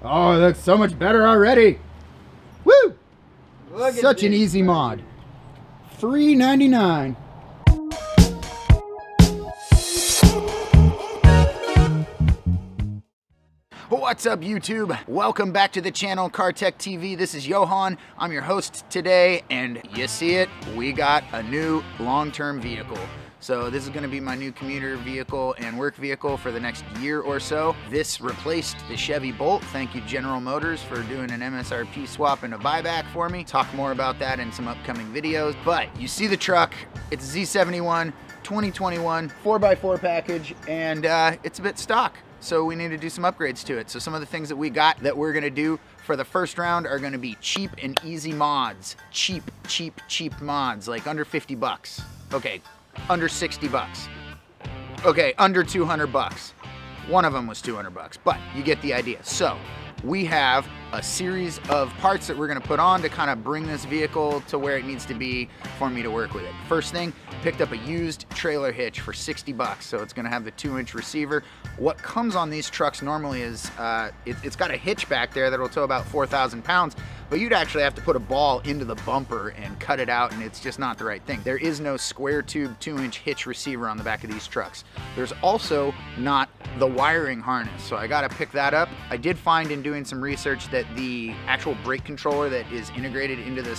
Oh, it looks so much better already. Woo! Such an easy mod. $3.99. What's up, YouTube? Welcome back to the channel, Car Tech TV. This is Johan. I'm your host today, and you see it, we got a new long-term vehicle. So this is going to be my new commuter vehicle and work vehicle for the next year or so. This replaced the Chevy Bolt. Thank you, General Motors, for doing an MSRP swap and a buyback for me. Talk more about that in some upcoming videos. But you see the truck. It's a Z71 2021 4x4 package, and it's a bit stock. So we need to do some upgrades to it. So some of the things that we got that we're gonna do for the first round are gonna be cheap and easy mods. Cheap mods, like under 50 bucks. Okay, under 60 bucks. Okay, under 200 bucks. One of them was 200 bucks, but you get the idea. So we have a series of parts that we're gonna put on to kind of bring this vehicle to where it needs to be for me to work with it. First thing, picked up a used trailer hitch for 60 bucks. So it's gonna have the 2-inch receiver. What comes on these trucks normally is, it's got a hitch back there that'll tow about 4,000 pounds, but you'd actually have to put a ball into the bumper and cut it out, and it's just not the right thing. There is no square tube 2-inch hitch receiver on the back of these trucks. There's also not the wiring harness, so I gotta pick that up. I did find in doing some research that the actual brake controller that is integrated into the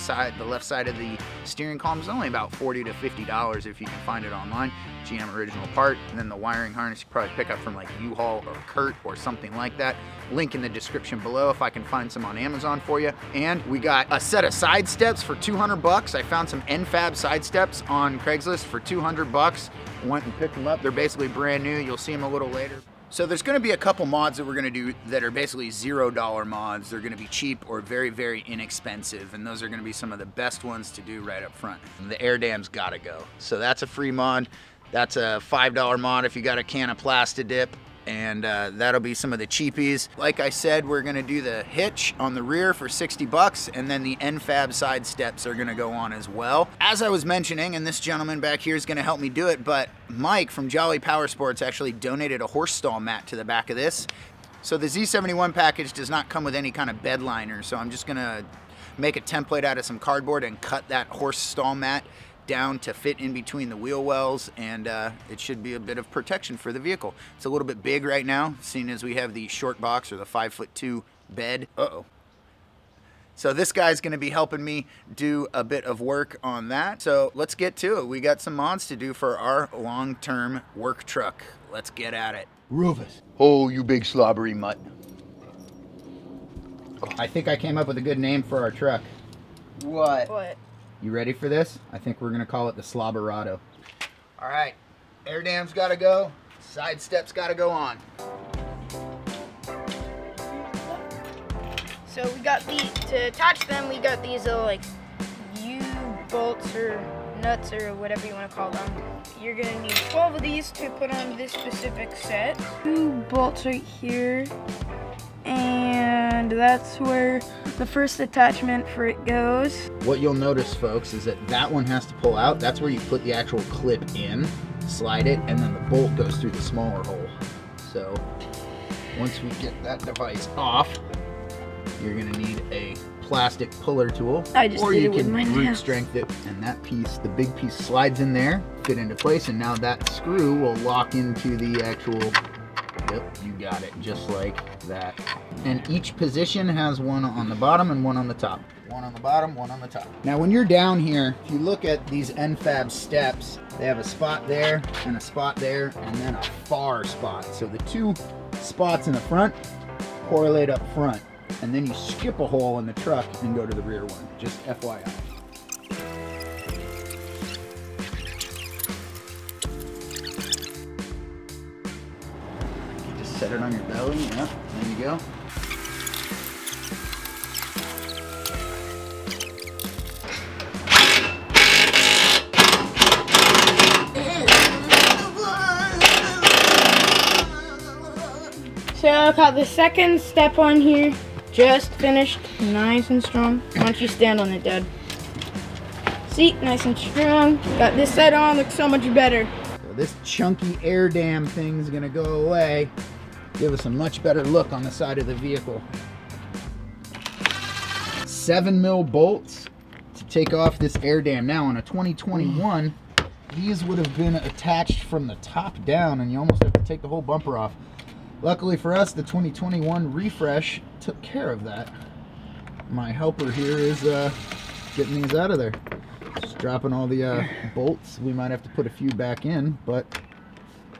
left side of the steering column is only about $40 to $50 if you can find it online. GM original part. And then the wiring harness you probably pick up from like U-Haul or Kurt or something like that. Link in the description below if I can find some on Amazon for you. And we got a set of side steps for 200 bucks. I found some NFab side steps on Craigslist for 200 bucks. Went and picked them up. They're basically brand new. You'll see them a little later. So there's going to be a couple mods that we're going to do that are basically $0 mods. They're going to be cheap or very, very inexpensive, and those are going to be some of the best ones to do right up front. And the air dam's got to go. So that's a free mod. That's a $5 mod if you got a can of Plastidip, and that'll be some of the cheapies. Like I said, we're gonna do the hitch on the rear for 60 bucks, and then the NFab side steps are gonna go on as well. As I was mentioning, and this gentleman back here is gonna help me do it, but Mike from Jolly Powersports actually donated a horse stall mat to the back of this. So the Z71 package does not come with any kind of bed liner, so I'm just gonna make a template out of some cardboard and cut that horse stall mat down to fit in between the wheel wells, and it should be a bit of protection for the vehicle. It's a little bit big right now, seeing as we have the short box or the 5'2" bed. So this guy's gonna be helping me do a bit of work on that. So let's get to it. We got some mods to do for our long-term work truck. Let's get at it. Rufus. Oh, you big slobbery mutt. I think I came up with a good name for our truck. What? You ready for this? I think we're gonna call it the Slobberado. All right, air dam's gotta go, side steps gotta go on. So we got to attach them, we got these little like U-bolts or nuts or whatever you want to call them. You're gonna need 12 of these to put on this specific set. 2 bolts right here. And that's where the first attachment for it goes. What you'll notice, folks, is that that one has to pull out. That's where you put the actual clip in, slide it, and then the bolt goes through the smaller hole. So once we get that device off, you're gonna need a plastic puller tool, or you can root strength it, and that piece, the big piece, slides in there, fit into place, and now that screw will lock into the actual. Yep, you got it, just like that. And each position has one on the bottom and one on the top. One on the bottom, one on the top. Now when you're down here, if you look at these NFab steps, they have a spot there and a spot there and then a far spot. So the 2 spots in the front correlate up front, and then you skip a hole in the truck and go to the rear one, just FYI. Set it on your belly, yep, there you go. So I got the second step on here, just finished, nice and strong. Why don't you stand on it, Dad? See, nice and strong. Got this set on, looks so much better. So this chunky air dam thing's gonna go away. give us a much better look on the side of the vehicle. 7mm bolts to take off this air dam. Now on a 2021, these would have been attached from the top down, and you almost have to take the whole bumper off. Luckily for us, the 2021 refresh took care of that. My helper here is getting these out of there. Just dropping all the bolts. We might have to put a few back in, but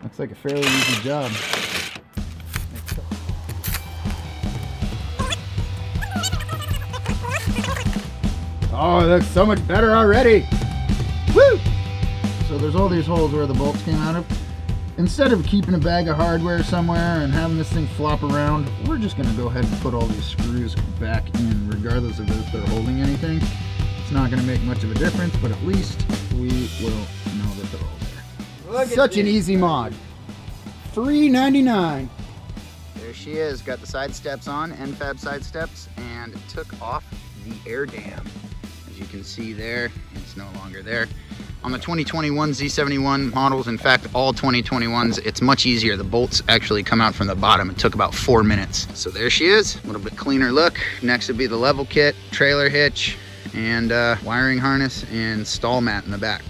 looks like a fairly easy job. Oh, it looks so much better already. Woo! So there's all these holes where the bolts came out of. Instead of keeping a bag of hardware somewhere and having this thing flop around, we're just gonna go ahead and put all these screws back in, regardless of if they're holding anything. It's not gonna make much of a difference, but at least we will know that they're all there. Such an easy mod. $3.99. There she is, got the side steps on, NFab side steps, and took off the air dam. As you can see there, it's no longer there. On the 2021 Z71 models, in fact, all 2021s, it's much easier. The bolts actually come out from the bottom. It took about 4 minutes. So there she is, a little bit cleaner look. Next would be the level kit, trailer hitch, and wiring harness and stall mat in the back.